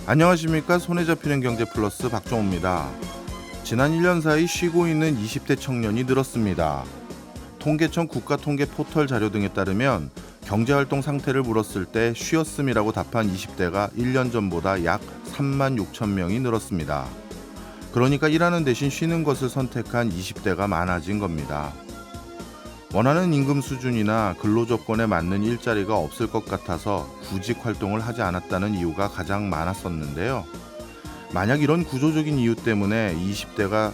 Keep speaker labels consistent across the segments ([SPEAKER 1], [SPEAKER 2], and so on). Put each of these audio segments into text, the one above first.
[SPEAKER 1] 안녕하십니까. 손에 잡히는 경제 플러스 박종호입니다. 지난 1년 사이 쉬고 있는 20대 청년이 늘었습니다. 통계청 국가통계 포털 자료 등에 따르면 경제활동 상태를 물었을 때 쉬었음이라고 답한 20대가 1년 전보다 약 3만 6천 명이 늘었습니다. 그러니까 일하는 대신 쉬는 것을 선택한 20대가 많아진 겁니다. 원하는 임금 수준이나 근로 조건에 맞는 일자리가 없을 것 같아서 구직 활동을 하지 않았다는 이유가 가장 많았었는데요. 만약 이런 구조적인 이유 때문에 20대가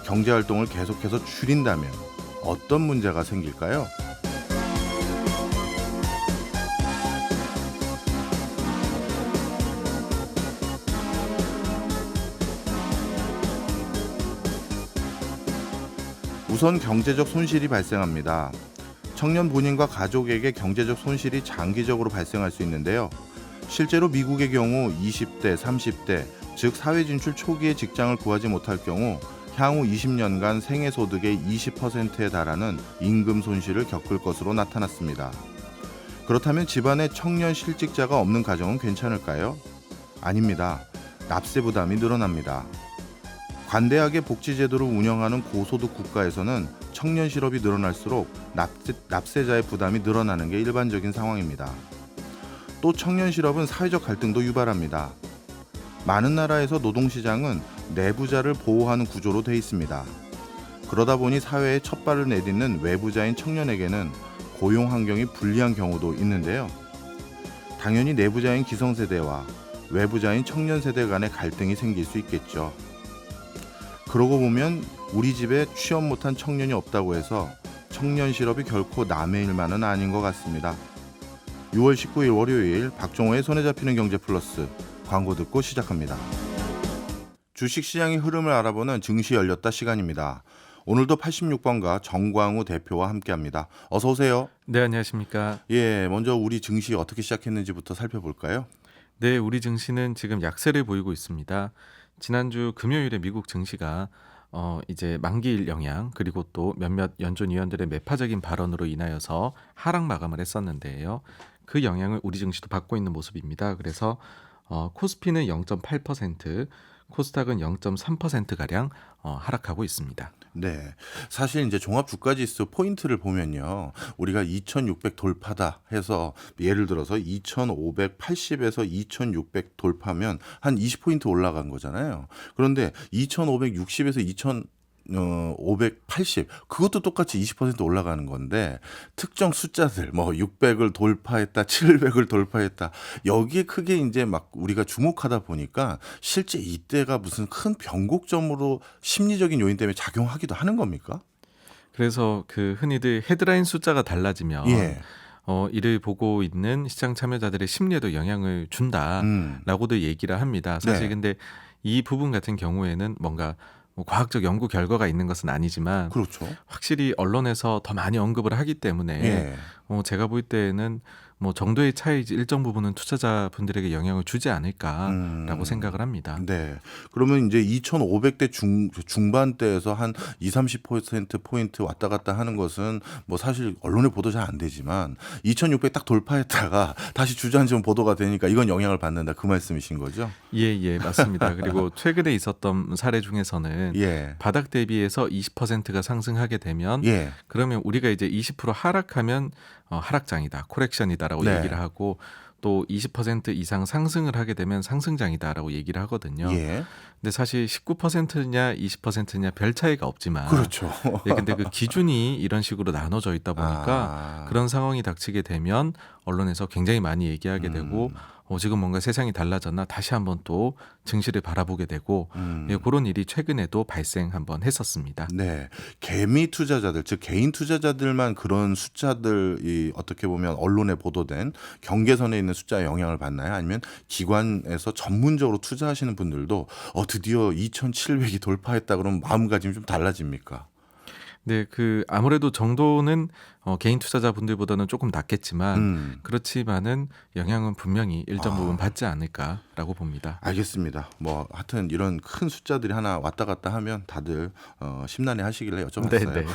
[SPEAKER 1] 경제 활동을 계속해서 줄인다면 어떤 문제가 생길까요? 우선 경제적 손실이 발생합니다. 청년 본인과 가족에게 경제적 손실이 장기적으로 발생할 수 있는데요. 실제로 미국의 경우 20대, 30대, 즉 사회 진출 초기에 직장을 구하지 못할 경우 향후 20년간 생애 소득의 20%에 달하는 임금 손실을 겪을 것으로 나타났습니다. 그렇다면 집안에 청년 실직자가 없는 가정은 괜찮을까요? 아닙니다. 납세 부담이 늘어납니다. 관대하게 복지제도를 운영하는 고소득 국가에서는 청년 실업이 늘어날수록 납세자의 부담이 늘어나는 게 일반적인 상황입니다. 또 청년 실업은 사회적 갈등도 유발합니다. 많은 나라에서 노동시장은 내부자를 보호하는 구조로 돼 있습니다. 그러다 보니 사회에 첫 발을 내딛는 외부자인 청년에게는 고용 환경이 불리한 경우도 있는데요. 당연히 내부자인 기성세대와 외부자인 청년 세대 간의 갈등이 생길 수 있겠죠. 그러고 보면 우리 집에 취업 못한 청년이 없다고 해서 청년 실업이 결코 남의 일만은 아닌 것 같습니다. 6월 19일 월요일 박종호의 손에 잡히는 경제 플러스 광고 듣고 시작합니다. 주식시장의 흐름을 알아보는 증시 열렸다 시간입니다. 오늘도 86번가 정광우 대표와 함께합니다. 어서 오세요.
[SPEAKER 2] 네, 안녕하십니까.
[SPEAKER 1] 먼저 우리 증시 어떻게 시작했는지부터 살펴볼까요?
[SPEAKER 2] 네, 우리 증시는 지금 약세를 보이고 있습니다. 지난주 금요일에 미국 증시가 이제 만기일 영향 그리고 또 몇몇 연준 위원들의 매파적인 발언으로 인하여서 하락 마감을 했었는데요. 그 영향을 우리 증시도 받고 있는 모습입니다. 그래서 코스피는 0.8%, 코스닥은 0.3%가량 하락하고 있습니다.
[SPEAKER 1] 네. 사실 이제 종합주가지수 포인트를 보면요. 우리가 2600 돌파다 해서 예를 들어서 2580에서 2600 돌파면 한 20포인트 올라간 거잖아요. 그런데 2560에서 580 그것도 똑같이 20% 올라가는 건데 특정 숫자들 뭐 600을 돌파했다 700을 돌파했다 여기에 크게 이제 막 우리가 주목하다 보니까 실제 이때가 무슨 큰 변곡점으로 심리적인 요인 때문에 작용하기도 하는 겁니까?
[SPEAKER 2] 그래서 그 흔히들 헤드라인 숫자가 달라지면
[SPEAKER 1] 예.
[SPEAKER 2] 이를 보고 있는 시장 참여자들의 심리에도 영향을 준다라고도 얘기를 합니다. 사실
[SPEAKER 1] 네.
[SPEAKER 2] 근데 이 부분 같은 경우에는 뭔가 뭐 과학적 연구 결과가 있는 것은 아니지만
[SPEAKER 1] 그렇죠.
[SPEAKER 2] 확실히 언론에서 더 많이 언급을 하기 때문에
[SPEAKER 1] 예.
[SPEAKER 2] 제가 볼 때에는 뭐 정도의 차이지 일정 부분은 투자자분들에게 영향을 주지 않을까라고 생각을 합니다.
[SPEAKER 1] 네. 그러면 이제 2,500대 중반대에서 한 20-30% 포인트 왔다 갔다 하는 것은 뭐 사실 언론에 보도 잘 안 되지만 2,600 딱 돌파했다가 다시 주저앉으면 보도가 되니까 이건 영향을 받는다 그 말씀이신 거죠?
[SPEAKER 2] 예, 맞습니다. 그리고 최근에 있었던 사례 중에서는
[SPEAKER 1] 예.
[SPEAKER 2] 바닥 대비해서 20%가 상승하게 되면
[SPEAKER 1] 예.
[SPEAKER 2] 그러면 우리가 이제 20% 하락하면 하락장이다, 코렉션이다라고
[SPEAKER 1] 네.
[SPEAKER 2] 얘기를 하고 또 20% 이상 상승을 하게 되면 상승장이다라고 얘기를 하거든요.
[SPEAKER 1] 예.
[SPEAKER 2] 근데 사실 19%냐 20%냐 별 차이가 없지만
[SPEAKER 1] 그렇죠.
[SPEAKER 2] 근데 그 기준이 이런 식으로 나눠져 있다 보니까 그런 상황이 닥치게 되면 언론에서 굉장히 많이 얘기하게 되고 지금 뭔가 세상이 달라졌나 다시 한번 또 증시를 바라보게 되고 그런 일이 최근에도 발생 한번 했었습니다.
[SPEAKER 1] 네. 개미 투자자들, 즉 개인 투자자들만 그런 숫자들이 어떻게 보면 언론에 보도된 경계선에 있는 숫자에 영향을 받나요? 아니면 기관에서 전문적으로 투자하시는 분들도 드디어 2,700이 돌파했다 그러면 마음가짐이 좀 달라집니까?
[SPEAKER 2] 네. 아무래도 정도는 개인 투자자분들보다는 조금 낮겠지만 그렇지만은 영향은 분명히 일정 부분
[SPEAKER 1] 아.
[SPEAKER 2] 받지 않을까라고 봅니다.
[SPEAKER 1] 알겠습니다. 뭐 하여튼 이런 큰 숫자들이 하나 왔다 갔다 하면 다들 심란해 하시길래 여쭤봤어요.
[SPEAKER 2] 네네.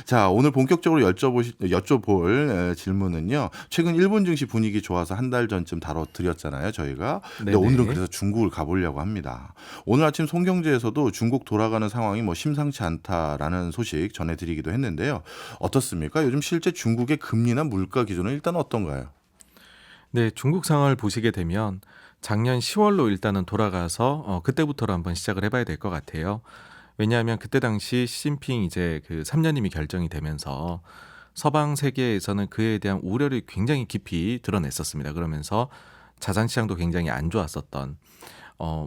[SPEAKER 1] 자, 오늘 본격적으로 여쭤볼 질문은요. 최근 일본 증시 분위기 좋아서 한 달 전쯤 다뤄드렸잖아요, 저희가. 근데 오늘은
[SPEAKER 2] 네네.
[SPEAKER 1] 그래서 중국을 가보려고 합니다. 오늘 아침 송경제에서도 중국 돌아가는 상황이 뭐 심상치 않다라는 소식 전해드리기도 했는데요. 어떻습니까? 요즘 실제 중국의 금리나 물가 기조는 일단 어떤가요?
[SPEAKER 2] 네. 중국 상황을 보시게 되면 작년 10월로 일단은 돌아가서 그때부터로 한번 시작을 해 봐야 될 것 같아요. 왜냐하면 그때 당시 시진핑 이제 3 년임이 결정이 되면서 서방 세계에서는 그에 대한 우려를 굉장히 깊이 드러냈었습니다. 그러면서 자산 시장도 굉장히 안 좋았었던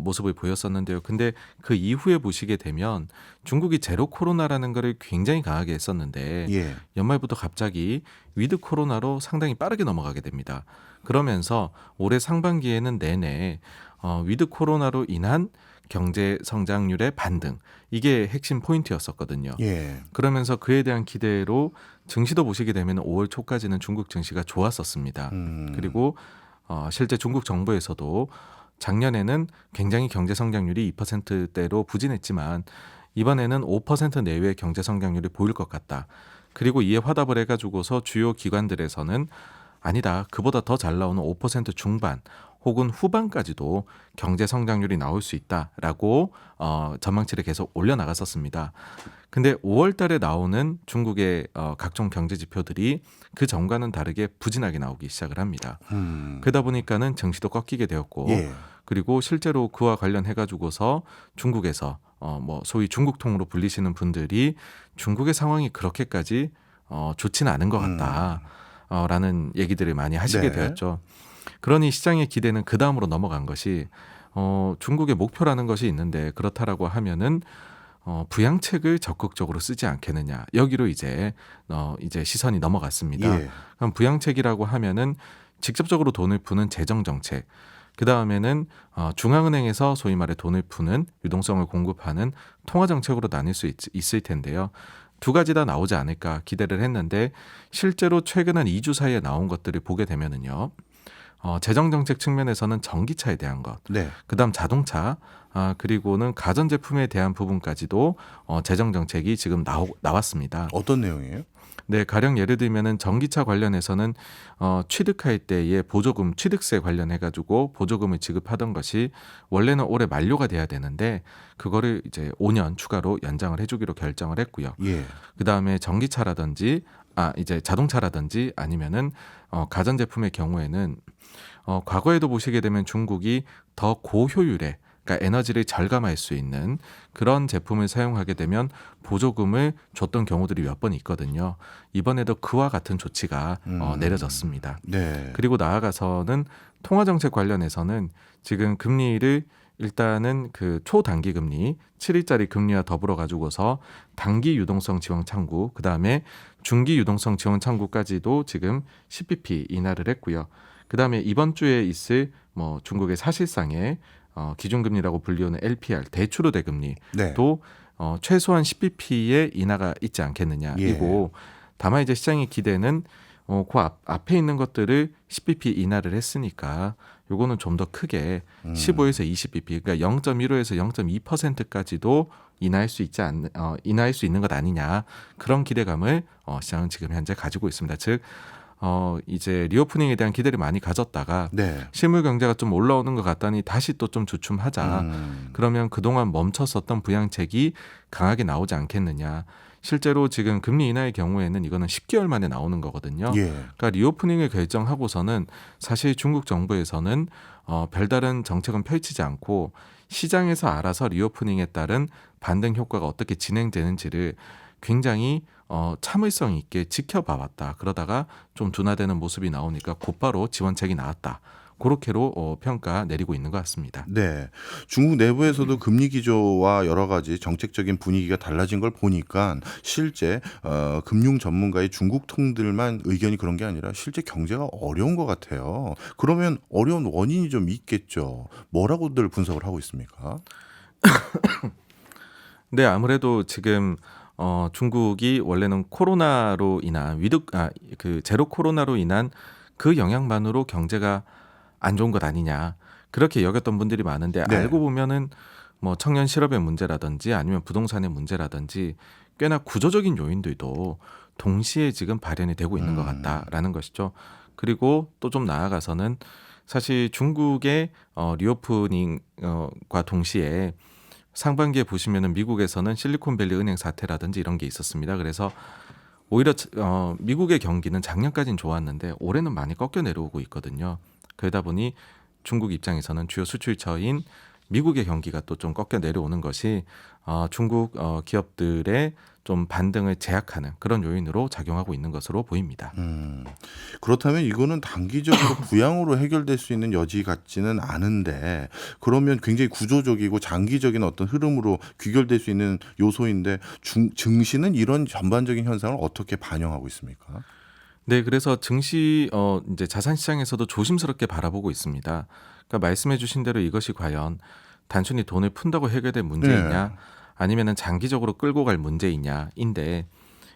[SPEAKER 2] 모습을 보였었는데요. 근데 그 이후에 보시게 되면 중국이 제로 코로나라는 거를 굉장히 강하게 했었는데
[SPEAKER 1] 예.
[SPEAKER 2] 연말부터 갑자기 위드 코로나로 상당히 빠르게 넘어가게 됩니다. 그러면서 올해 상반기에는 내내 위드 코로나로 인한 경제 성장률의 반등, 이게 핵심 포인트였었거든요.
[SPEAKER 1] 예.
[SPEAKER 2] 그러면서 그에 대한 기대로 증시도 보시게 되면 5월 초까지는 중국 증시가 좋았었습니다.
[SPEAKER 1] 음.
[SPEAKER 2] 그리고 실제 중국 정부에서도 작년에는 굉장히 경제 성장률이 2%대로 부진했지만 이번에는 5% 내외의 경제 성장률이 보일 것 같다. 그리고 이에 화답을 해가지고서 주요 기관들에서는 아니다, 그보다 더 잘 나오는 5% 중반 혹은 후반까지도 경제 성장률이 나올 수 있다라고 전망치를 계속 올려나갔었습니다. 근데 5월 달에 나오는 중국의 각종 경제 지표들이 그 전과는 다르게 부진하게 나오기 시작을 합니다.
[SPEAKER 1] 음.
[SPEAKER 2] 그러다 보니까는 증시도 꺾이게 되었고,
[SPEAKER 1] 예.
[SPEAKER 2] 그리고 실제로 그와 관련해 가지고서 중국에서 뭐 소위 중국통으로 불리시는 분들이 중국의 상황이 그렇게까지 좋지는 않은 것 같다. 라는 얘기들을 많이 하시게
[SPEAKER 1] 네.
[SPEAKER 2] 되었죠. 그러니 시장의 기대는 그 다음으로 넘어간 것이 중국의 목표라는 것이 있는데 그렇다라고 하면은 부양책을 적극적으로 쓰지 않겠느냐, 여기로 이제 시선이 넘어갔습니다.
[SPEAKER 1] 예.
[SPEAKER 2] 그럼 부양책이라고 하면은 직접적으로 돈을 푸는 재정 정책, 그 다음에는 중앙은행에서 소위 말해 돈을 푸는 유동성을 공급하는 통화 정책으로 나뉠 수 있을 텐데요. 두 가지 다 나오지 않을까 기대를 했는데 실제로 최근 한 2주 사이에 나온 것들을 보게 되면은요. 재정정책 측면에서는 전기차에 대한 것,
[SPEAKER 1] 네.
[SPEAKER 2] 그다음 자동차, 그리고는 가전제품에 대한 부분까지도 재정정책이 지금 나왔습니다.
[SPEAKER 1] 어떤 내용이에요?
[SPEAKER 2] 네, 가령 예를 들면은 전기차 관련해서는 취득할 때의 보조금, 취득세 관련해 가지고 보조금을 지급하던 것이 원래는 올해 만료가 돼야 되는데 그거를 이제 5년 추가로 연장을 해주기로 결정을 했고요.
[SPEAKER 1] 예.
[SPEAKER 2] 그 다음에 전기차라든지 이제 자동차라든지 아니면은 가전제품의 경우에는 과거에도 보시게 되면 중국이 더 고효율의, 그러니까 에너지를 절감할 수 있는 그런 제품을 사용하게 되면 보조금을 줬던 경우들이 몇 번 있거든요. 이번에도 그와 같은 조치가 내려졌습니다.
[SPEAKER 1] 네.
[SPEAKER 2] 그리고 나아가서는 통화정책 관련해서는 지금 금리를 일단은 초단기 금리 7일짜리 금리와 더불어 가지고서 단기 유동성 지원 창구, 그 다음에 중기 유동성 지원 창구까지도 지금 10bp 인하를 했고요. 그 다음에 이번 주에 있을 뭐 중국의 사실상의 기준금리라고 불리우는 LPR 대출우대 금리도
[SPEAKER 1] 네.
[SPEAKER 2] 최소한 10bp의 인하가 있지 않겠느냐.
[SPEAKER 1] 예.
[SPEAKER 2] 이고 다만 이제 시장의 기대는 그 앞에 있는 것들을 10bp 인하를 했으니까 요거는 좀 더 크게 15에서 20bp, 그러니까 0.15에서 0.2%까지도 인하할 수 있는 것 아니냐, 그런 기대감을 시장은 지금 현재 가지고 있습니다. 즉 이제 리오프닝에 대한 기대를 많이 가졌다가
[SPEAKER 1] 네.
[SPEAKER 2] 실물 경제가 좀 올라오는 것 같다니 다시 또 좀 주춤하자. 그러면 그동안 멈췄었던 부양책이 강하게 나오지 않겠느냐. 실제로 지금 금리 인하의 경우에는 이거는 10개월 만에 나오는 거거든요.
[SPEAKER 1] 예.
[SPEAKER 2] 그러니까 리오프닝을 결정하고서는 사실 중국 정부에서는 별다른 정책은 펼치지 않고 시장에서 알아서 리오프닝에 따른 반등 효과가 어떻게 진행되는지를 굉장히 참을성 있게 지켜봐왔다. 그러다가 좀 둔화되는 모습이 나오니까 곧바로 지원책이 나왔다. 그렇게로 평가 내리고 있는 것 같습니다.
[SPEAKER 1] 네. 중국 내부에서도 금리 기조와 여러 가지 정책적인 분위기가 달라진 걸 보니까 실제 금융 전문가의 중국 통들만 의견이 그런 게 아니라 실제 경제가 어려운 것 같아요. 그러면 어려운 원인이 좀 있겠죠. 뭐라고들 분석을 하고 있습니까?
[SPEAKER 2] 네, 아무래도 지금 중국이 원래는 코로나로 인한 그 제로 코로나로 인한 그 영향만으로 경제가 안 좋은 것 아니냐. 그렇게 여겼던 분들이 많은데
[SPEAKER 1] 네.
[SPEAKER 2] 알고 보면은 뭐 청년 실업의 문제라든지 아니면 부동산의 문제라든지 꽤나 구조적인 요인들도 동시에 지금 발현이 되고 있는 것 같다라는 것이죠. 그리고 또 좀 나아가서는 사실 중국의 리오프닝과 동시에 상반기에 보시면은 미국에서는 실리콘밸리 은행 사태라든지 이런 게 있었습니다. 그래서 오히려 미국의 경기는 작년까지는 좋았는데 올해는 많이 꺾여 내려오고 있거든요. 그러다 보니 중국 입장에서는 주요 수출처인 미국의 경기가 또 좀 꺾여 내려오는 것이 중국 기업들의 좀 반등을 제약하는 그런 요인으로 작용하고 있는 것으로 보입니다.
[SPEAKER 1] 그렇다면 이거는 단기적으로 부양으로 해결될 수 있는 여지 같지는 않은데 그러면 굉장히 구조적이고 장기적인 어떤 흐름으로 귀결될 수 있는 요소인데 증시는 이런 전반적인 현상을 어떻게 반영하고 있습니까?
[SPEAKER 2] 네, 그래서 증시 이제 자산 시장에서도 조심스럽게 바라보고 있습니다. 그러니까 말씀해 주신 대로 이것이 과연 단순히 돈을 푼다고 해결될
[SPEAKER 1] 네.
[SPEAKER 2] 문제이냐 아니면은 장기적으로 끌고 갈 문제이냐인데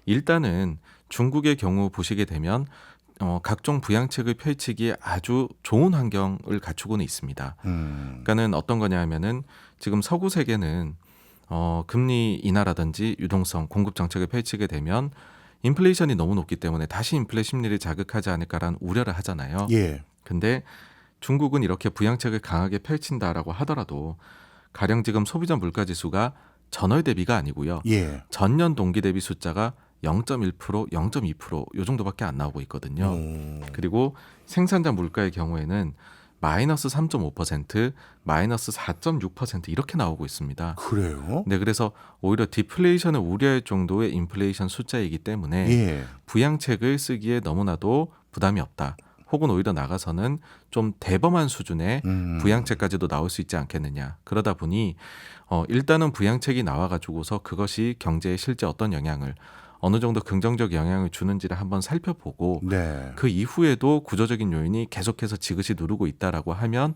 [SPEAKER 2] 일단은 중국의 경우 보시게 되면 각종 부양책을 펼치기에 아주 좋은 환경을 갖추고는 있습니다.
[SPEAKER 1] 음.
[SPEAKER 2] 그러니까는 어떤 거냐 하면은 지금 서구 세계는 금리 인하라든지 유동성 공급 정책을 펼치게 되면 인플레이션이 너무 높기 때문에 다시 인플레 심리를 자극하지 않을까라는 우려를 하잖아요.
[SPEAKER 1] 예.
[SPEAKER 2] 근데 중국은 이렇게 부양책을 강하게 펼친다라고 하더라도 가령 지금 소비자 물가 지수가 전월 대비가 아니고요.
[SPEAKER 1] 예.
[SPEAKER 2] 전년 동기 대비 숫자가 0.1%, 0.2%요 정도밖에 안 나오고 있거든요.
[SPEAKER 1] 오.
[SPEAKER 2] 그리고 생산자 물가의 경우에는 마이너스 3.5%, 마이너스 4.6% 이렇게 나오고 있습니다.
[SPEAKER 1] 그래요?
[SPEAKER 2] 네, 그래서 오히려 디플레이션을 우려할 정도의 인플레이션 숫자이기 때문에
[SPEAKER 1] 예.
[SPEAKER 2] 부양책을 쓰기에 너무나도 부담이 없다. 혹은 오히려 나가서는 좀 대범한 수준의 부양책까지도 나올 수 있지 않겠느냐. 그러다 보니 일단은 부양책이 나와가지고서 그것이 경제에 실제 어떤 영향을 어느 정도 긍정적 영향을 주는지를 한번 살펴보고
[SPEAKER 1] 네.
[SPEAKER 2] 그 이후에도 구조적인 요인이 계속해서 지그시 누르고 있다라고 하면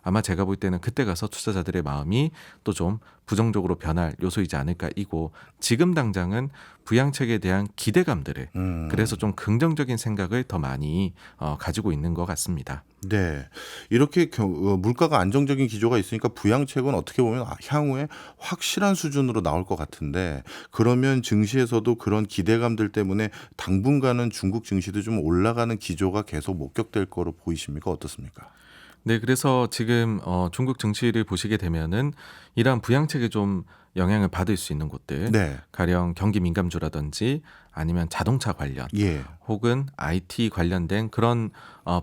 [SPEAKER 2] 아마 제가 볼 때는 그때 가서 투자자들의 마음이 또 좀 부정적으로 변할 요소이지 않을까 이고 지금 당장은 부양책에 대한 기대감들을 그래서 좀 긍정적인 생각을 더 많이 가지고 있는 것 같습니다.
[SPEAKER 1] 네. 이렇게 물가가 안정적인 기조가 있으니까 부양책은 어떻게 보면 향후에 확실한 수준으로 나올 것 같은데 그러면 증시에서도 그런 기대감들 때문에 당분간은 중국 증시도 좀 올라가는 기조가 계속 목격될 거로 보이십니까? 어떻습니까?
[SPEAKER 2] 네, 그래서 지금 중국 증시를 보시게 되면은 이러한 부양책에 좀 영향을 받을 수 있는 곳들,
[SPEAKER 1] 네.
[SPEAKER 2] 가령 경기 민감주라든지 아니면 자동차 관련,
[SPEAKER 1] 예.
[SPEAKER 2] 혹은 IT 관련된 그런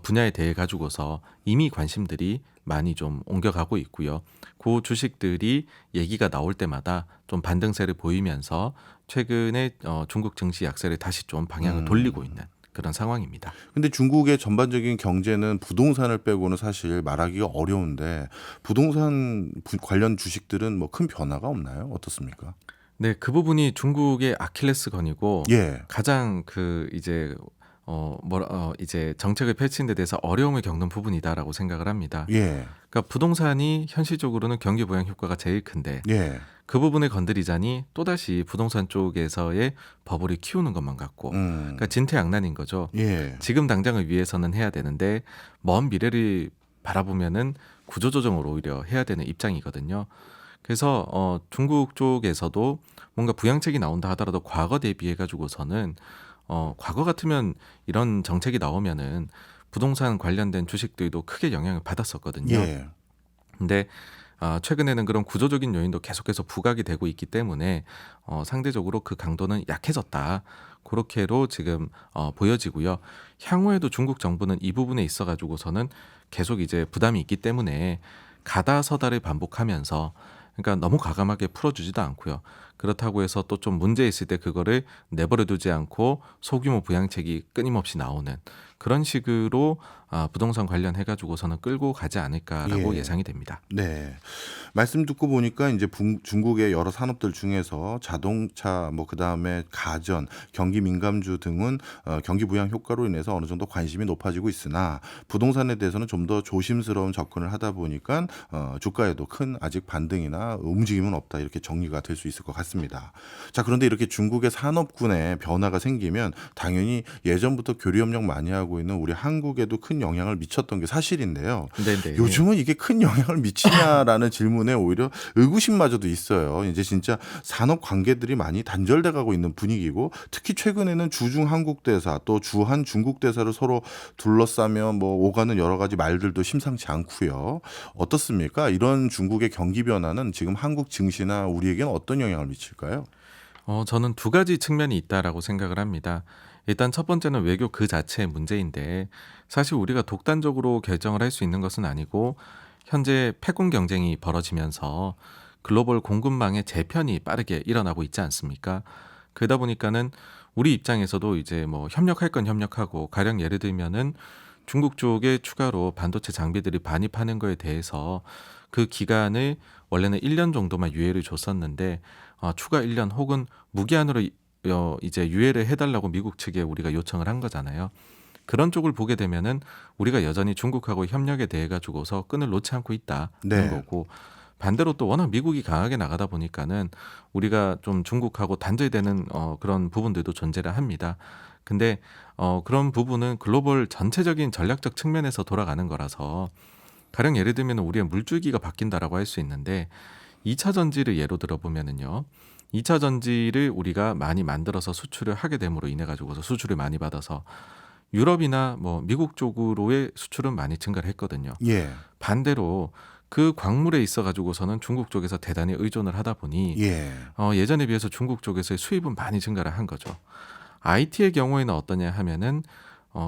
[SPEAKER 2] 분야에 대해 가지고서 이미 관심들이 많이 좀 옮겨가고 있고요. 그 주식들이 얘기가 나올 때마다 좀 반등세를 보이면서 최근에 중국 증시 약세를 다시 좀 방향을 돌리고 있는 그런 상황입니다.
[SPEAKER 1] 근데 중국의 전반적인 경제는 부동산을 빼고는 사실 말하기가 어려운데 부동산 관련 주식들은 뭐 큰 변화가 없나요? 어떻습니까?
[SPEAKER 2] 네, 그 부분이 중국의 아킬레스건이고
[SPEAKER 1] 예.
[SPEAKER 2] 가장 그 이제 이제 정책을 펼치는 데 대해서 어려움을 겪는 부분이다라고 생각을 합니다.
[SPEAKER 1] 예.
[SPEAKER 2] 그러니까 부동산이 현실적으로는 경기 부양 효과가 제일 큰데
[SPEAKER 1] 예.
[SPEAKER 2] 그 부분을 건드리자니 또다시 부동산 쪽에서의 버블을 키우는 것만 같고 그러니까 진퇴양난인 거죠.
[SPEAKER 1] 예.
[SPEAKER 2] 지금 당장을 위해서는 해야 되는데 먼 미래를 바라보면은 구조조정을 오히려 해야 되는 입장이거든요. 그래서 중국 쪽에서도 뭔가 부양책이 나온다 하더라도 과거 대비해 가지고서는 과거 같으면 이런 정책이 나오면은 부동산 관련된 주식들도 크게 영향을 받았었거든요.
[SPEAKER 1] 예.
[SPEAKER 2] 근데 최근에는 그런 구조적인 요인도 계속해서 부각이 되고 있기 때문에 상대적으로 그 강도는 약해졌다. 그렇게로 지금 보여지고요. 향후에도 중국 정부는 이 부분에 있어 가지고서는 계속 이제 부담이 있기 때문에 가다서다를 반복하면서 그러니까 너무 과감하게 풀어주지도 않고요. 그렇다고 해서 또 좀 문제 있을 때 그거를 내버려 두지 않고 소규모 부양책이 끊임없이 나오는 그런 식으로 부동산 관련해 가지고서는 끌고 가지 않을까라고
[SPEAKER 1] 예.
[SPEAKER 2] 예상이 됩니다.
[SPEAKER 1] 네. 말씀 듣고 보니까 이제 중국의 여러 산업들 중에서 자동차 뭐 그다음에 가전, 경기 민감주 등은 경기 부양 효과로 인해서 어느 정도 관심이 높아지고 있으나 부동산에 대해서는 좀 더 조심스러운 접근을 하다 보니까 주가에도 큰 아직 반등이나 움직임은 없다. 이렇게 정리가 될 수 있을 것 같습니다. 같습니다. 자, 그런데 이렇게 중국의 산업군에 변화가 생기면 당연히 예전부터 교류협력 많이 하고 있는 우리 한국에도 큰 영향을 미쳤던 게 사실인데요.
[SPEAKER 2] 네네.
[SPEAKER 1] 요즘은 이게 큰 영향을 미치냐라는 질문에 오히려 의구심마저도 있어요. 이제 진짜 산업 관계들이 많이 단절돼 가고 있는 분위기고, 특히 최근에는 주중 한국 대사 또 주한 중국 대사를 서로 둘러싸며 뭐 오가는 여러 가지 말들도 심상치 않고요. 어떻습니까? 이런 중국의 경기 변화는 지금 한국 증시나 우리에게는 어떤 영향을 미칠까요?
[SPEAKER 2] 저는 두 가지 측면이 있다라고 생각을 합니다. 일단 첫 번째는 외교 그 자체의 문제인데 사실 우리가 독단적으로 결정을 할 수 있는 것은 아니고 현재 패권 경쟁이 벌어지면서 글로벌 공급망의 재편이 빠르게 일어나고 있지 않습니까? 그러다 보니까는 우리 입장에서도 이제 뭐 협력할 건 협력하고 가령 예를 들면은 중국 쪽에 추가로 반도체 장비들이 반입하는 거에 대해서 그 기간을 원래는 1년 정도만 유예를 줬었는데 추가 1년 혹은 무기한으로 이제 유예를 해달라고 미국 측에 우리가 요청을 한 거잖아요. 그런 쪽을 보게 되면은 우리가 여전히 중국하고 협력에 대해 가지고서 끈을 놓지 않고 있다는
[SPEAKER 1] 네.
[SPEAKER 2] 거고, 반대로 또 워낙 미국이 강하게 나가다 보니까는 우리가 좀 중국하고 단절되는 그런 부분들도 존재를 합니다. 근데 그런 부분은 글로벌 전체적인 전략적 측면에서 돌아가는 거라서 가령 예를 들면 우리의 물줄기가 바뀐다라고 할 수 있는데 2차 전지를 예로 들어보면은요. 2차 전지를 우리가 많이 만들어서 수출을 하게 됨으로 인해 가지고서 수출을 많이 받아서 유럽이나 뭐 미국 쪽으로의 수출은 많이 증가를 했거든요.
[SPEAKER 1] 예.
[SPEAKER 2] 반대로 그 광물에 있어 가지고서는 중국 쪽에서 대단히 의존을 하다 보니
[SPEAKER 1] 예.
[SPEAKER 2] 예전에 비해서 중국 쪽에서의 수입은 많이 증가를 한 거죠. IT의 경우에는 어떠냐 하면은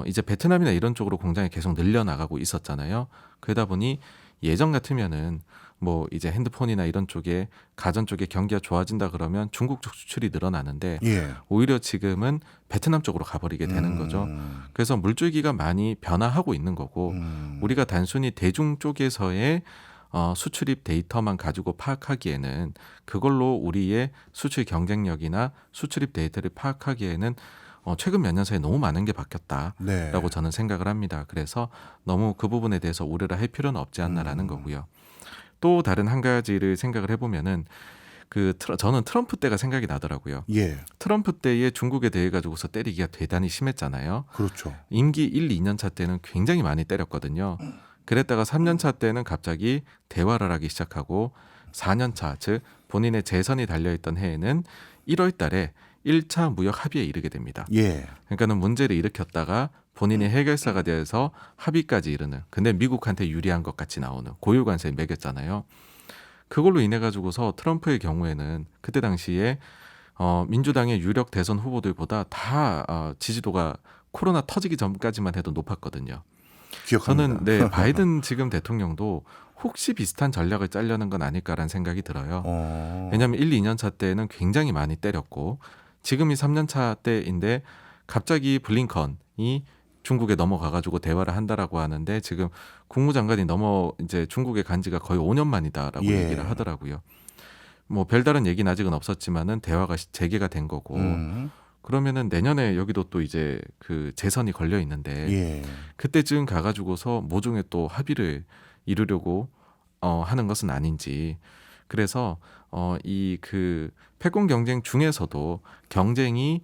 [SPEAKER 2] 이제 베트남이나 이런 쪽으로 공장이 계속 늘려나가고 있었잖아요. 그러다 보니 예전 같으면은 뭐 이제 핸드폰이나 이런 쪽에 가전 쪽에 경기가 좋아진다 그러면 중국 쪽 수출이 늘어나는데
[SPEAKER 1] 예.
[SPEAKER 2] 오히려 지금은 베트남 쪽으로 가버리게 되는 거죠. 그래서 물줄기가 많이 변화하고 있는 거고 우리가 단순히 대중 쪽에서의 수출입 데이터만 가지고 파악하기에는 그걸로 우리의 수출 경쟁력이나 수출입 데이터를 파악하기에는 최근 몇 년 사이에 너무 많은 게 바뀌었다라고
[SPEAKER 1] 네.
[SPEAKER 2] 저는 생각을 합니다. 그래서 너무 그 부분에 대해서 우려를 할 필요는 없지 않나라는 거고요. 또 다른 한 가지를 생각을 해보면은 저는 트럼프 때가 생각이 나더라고요.
[SPEAKER 1] 예.
[SPEAKER 2] 트럼프 때에 중국에 대해 가지고서 때리기가 대단히 심했잖아요.
[SPEAKER 1] 그렇죠.
[SPEAKER 2] 임기 1, 2년 차 때는 굉장히 많이 때렸거든요. 그랬다가 3년 차 때는 갑자기 대화를 하기 시작하고 4년 차, 즉 본인의 재선이 달려있던 해에는 1월 달에 1차 무역 합의에 이르게 됩니다.
[SPEAKER 1] 예.
[SPEAKER 2] 그러니까는 문제를 일으켰다가 본인이 해결사가 돼서 합의까지 이르는, 근데 미국한테 유리한 것 같이 나오는 고유 관세를 매겼잖아요. 그걸로 인해 가지고서 트럼프의 경우에는 그때 당시에 민주당의 유력 대선 후보들보다 다 지지도가 코로나 터지기 전까지만 해도 높았거든요.
[SPEAKER 1] 기억합니다.
[SPEAKER 2] 저는 네, 바이든 지금 대통령도 혹시 비슷한 전략을 짜려는 건 아닐까라는 생각이 들어요. 왜냐하면 1, 2년 차 때는 굉장히 많이 때렸고 지금이 3년 차 때인데 갑자기 블링컨이 중국에 넘어가가지고 대화를 한다라고 하는데 지금 국무장관이 이제 중국에 간 지가 거의 5년 만이다라고
[SPEAKER 1] 예.
[SPEAKER 2] 얘기를 하더라고요. 뭐 별다른 얘기는 아직은 없었지만은 대화가 재개가 된 거고 그러면은 내년에 여기도 또 이제 그 재선이 걸려 있는데
[SPEAKER 1] 예.
[SPEAKER 2] 그때쯤 가가지고서 모종의 또 합의를 이루려고 하는 것은 아닌지. 그래서 이 패권 경쟁 중에서도 경쟁이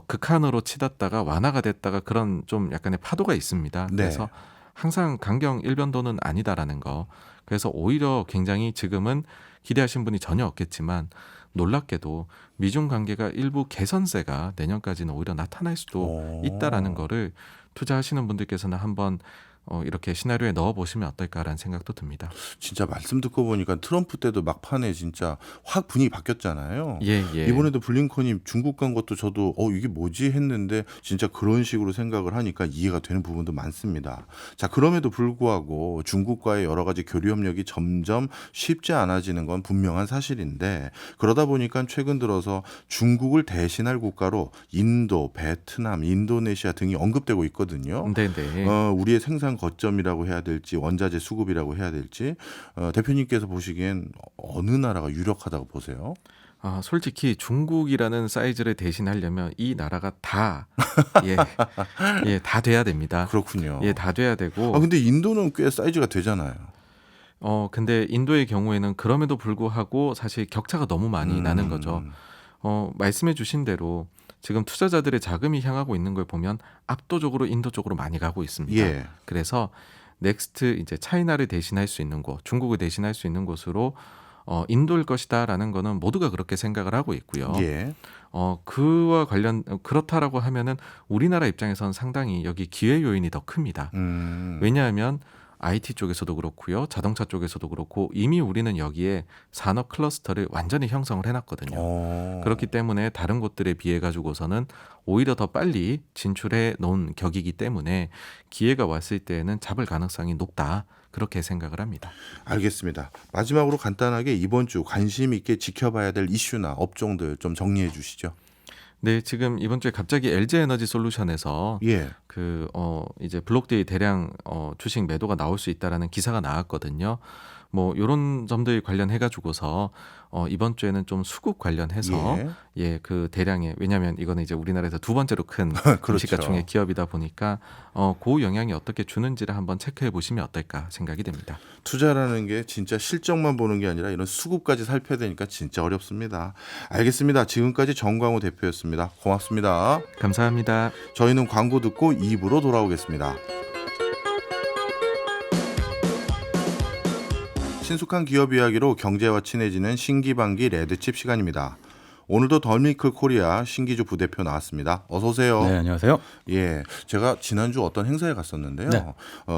[SPEAKER 2] 극한으로 치닫다가 완화가 됐다가 그런 좀 약간의 파도가 있습니다.
[SPEAKER 1] 네.
[SPEAKER 2] 그래서 항상 강경 일변도는 아니다라는 거. 그래서 오히려 굉장히 지금은 기대하신 분이 전혀 없겠지만 놀랍게도 미중 관계가 일부 개선세가 내년까지는 오히려 나타날 수도 있다라는 거를 투자하시는 분들께서는 한번 이렇게 시나리오에 넣어보시면 어떨까라는 생각도 듭니다.
[SPEAKER 1] 진짜 말씀 듣고 보니까 트럼프 때도 막판에 진짜 확 분위기 바뀌었잖아요.
[SPEAKER 2] 예, 예.
[SPEAKER 1] 이번에도 블링컨이 중국 간 것도 저도 이게 뭐지 했는데 진짜 그런 식으로 생각을 하니까 이해가 되는 부분도 많습니다. 자, 그럼에도 불구하고 중국과의 여러 가지 교류 협력이 점점 쉽지 않아지는 건 분명한 사실인데, 그러다 보니까 최근 들어서 중국을 대신할 국가로 인도, 베트남, 인도네시아 등이 언급되고 있거든요.
[SPEAKER 2] 네네.
[SPEAKER 1] 우리의 생산 거점이라고 해야 될지 원자재 수급이라고 해야 될지 대표님께서 보시기엔 어느 나라가 유력하다고 보세요?
[SPEAKER 2] 솔직히 중국이라는 사이즈를 대신하려면 이 나라가 다 예, 다 돼야 됩니다.
[SPEAKER 1] 그렇군요.
[SPEAKER 2] 예, 다 돼야 되고
[SPEAKER 1] 근데 인도는 꽤 사이즈가 되잖아요.
[SPEAKER 2] 근데 인도의 경우에는 그럼에도 불구하고 사실 격차가 너무 많이 나는 거죠. 말씀해 주신 대로 지금 투자자들의 자금이 향하고 있는 걸 보면 압도적으로 인도 쪽으로 많이 가고 있습니다.
[SPEAKER 1] 예.
[SPEAKER 2] 그래서 넥스트 이제 차이나를 대신할 수 있는 곳, 중국을 대신할 수 있는 곳으로 인도일 것이다라는 거는 모두가 그렇게 생각을 하고 있고요.
[SPEAKER 1] 예.
[SPEAKER 2] 그와 관련 그렇다라고 하면은 우리나라 입장에서는 상당히 여기 기회 요인이 더 큽니다. 왜냐하면 IT 쪽에서도 그렇고요, 자동차 쪽에서도 그렇고 이미 우리는 여기에 산업 클러스터를 완전히 형성을 해놨거든요. 그렇기 때문에 다른 곳들에 비해 가지고서는 오히려 더 빨리 진출해 놓은 격이기 때문에 기회가 왔을 때에는 잡을 가능성이 높다. 그렇게 생각을 합니다.
[SPEAKER 1] 알겠습니다. 마지막으로 간단하게 이번 주 관심 있게 지켜봐야 될 이슈나 업종들 좀 정리해 주시죠.
[SPEAKER 2] 네, 지금 이번 주에 갑자기 LG 에너지 솔루션에서
[SPEAKER 1] 예.
[SPEAKER 2] 이제 블록데이 대량 주식 매도가 나올 수 있다라는 기사가 나왔거든요. 뭐 이런 점들 관련해 가지고서 이번 주에는 좀 수급 관련해서 그 대량의, 왜냐하면 이거는 이제 우리나라에서 두 번째로 큰
[SPEAKER 1] 그렇죠.
[SPEAKER 2] 시가총액 기업이다 보니까 그 영향이 어떻게 주는지를 한번 체크해 보시면 어떨까 생각이 됩니다.
[SPEAKER 1] 투자라는 게 진짜 실적만 보는 게 아니라 이런 수급까지 살펴야 되니까 진짜 어렵습니다. 알겠습니다. 지금까지 정광호 대표였습니다. 고맙습니다.
[SPEAKER 2] 감사합니다.
[SPEAKER 1] 저희는 광고 듣고 2부로 돌아오겠습니다. 친숙한 기업 이야기로 경제와 친해지는 신기반기 레드칩 시간입니다. 오늘도 더미클 코리아 신기주 부대표 나왔습니다. 어서 오세요.
[SPEAKER 3] 네, 안녕하세요.
[SPEAKER 1] 예, 제가 지난주 어떤 행사에 갔었는데요.
[SPEAKER 3] 네.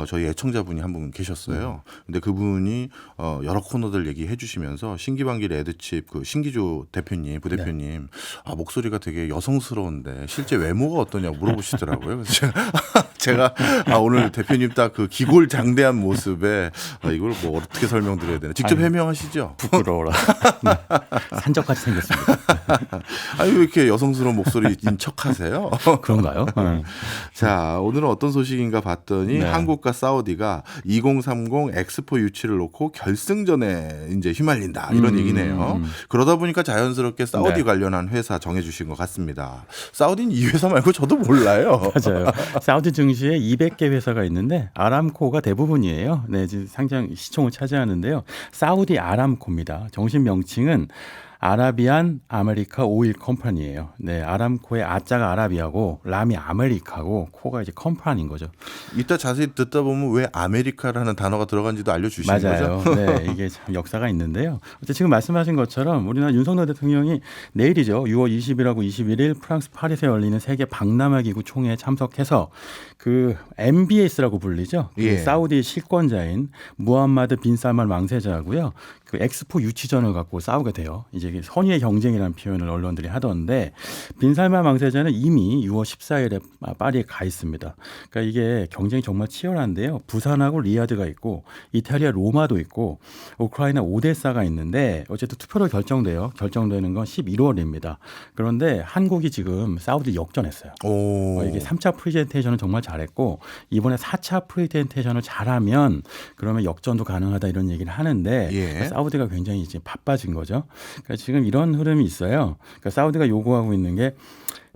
[SPEAKER 1] 저희 애청자분이 한 분 계셨어요. 근데 그분이 여러 코너들 얘기해 주시면서 신기반기 레드칩 그 신기주 대표님, 부대표님, 목소리가 되게 여성스러운데 실제 외모가 어떠냐고 물어보시더라고요. 그래서 제가 오늘 대표님 딱 그 기골장대한 모습에 이걸 뭐 어떻게 설명드려야 되나? 직접 해명하시죠.
[SPEAKER 3] 부끄러워라. 네. 산적같이 생겼습니다.
[SPEAKER 1] 아니 왜 이렇게 여성스러운 목소리인 척하세요?
[SPEAKER 3] 그런가요?
[SPEAKER 1] 자, 오늘은 어떤 소식인가 봤더니
[SPEAKER 3] 네.
[SPEAKER 1] 한국과 사우디가 2030 엑스포 유치를 놓고 결승전에 이제 휘말린다 이런 얘기네요. 그러다 보니까 자연스럽게 사우디
[SPEAKER 3] 네.
[SPEAKER 1] 관련한 회사 정해주신 것 같습니다. 사우디는 이 회사 말고 저도 몰라요.
[SPEAKER 3] 맞아요. 사우디 증시에 200개 회사가 있는데 아람코가 대부분이에요. 네, 지금 상장 시총을 차지하는데요. 사우디 아람코입니다. 정식 명칭은 아라비안 아메리카 오일 컴퍼니예요. 네, 아람코의 아자가 아라비아고 람이 아메리카고 코가 이제 컴퍼니인 거죠.
[SPEAKER 1] 이따 자세히 듣다 보면 왜 아메리카라는 단어가 들어간지도 알려주시는
[SPEAKER 3] 맞아요.
[SPEAKER 1] 거죠?
[SPEAKER 3] 네, 이게 참 역사가 있는데요. 어쨌든 지금 말씀하신 것처럼 우리나라 윤석열 대통령이 내일이죠. 6월 20일하고 21일 프랑스 파리에 열리는 세계 박람회 기구 총회에 참석해서 그 MBS라고 불리죠. 그
[SPEAKER 1] 예.
[SPEAKER 3] 사우디 실권자인 무함마드 빈 살만 왕세자하고요. 그 엑스포 유치전을 갖고 싸우게 돼요. 이제 선의의 경쟁이라는 표현을 언론들이 하던데 빈 살만 왕세자는 이미 6월 14일에 파리에 가 있습니다. 그러니까 이게 경쟁이 정말 치열한데요. 부산하고 리야드가 있고 이탈리아 로마도 있고 우크라이나 오데사가 있는데 어쨌든 투표로 결정돼요. 결정되는 건 11월입니다. 그런데 한국이 지금 사우디 역전했어요. 이게 3차 프레젠테이션을 정말 잘했고 이번에 4차 프레젠테이션을 잘하면 그러면 역전도 가능하다 이런 얘기를 하는데
[SPEAKER 1] 예.
[SPEAKER 3] 사우디가 굉장히 이제 바빠진 거죠. 그러니까 지금 이런 흐름이 있어요. 그러니까 사우디가 요구하고 있는 게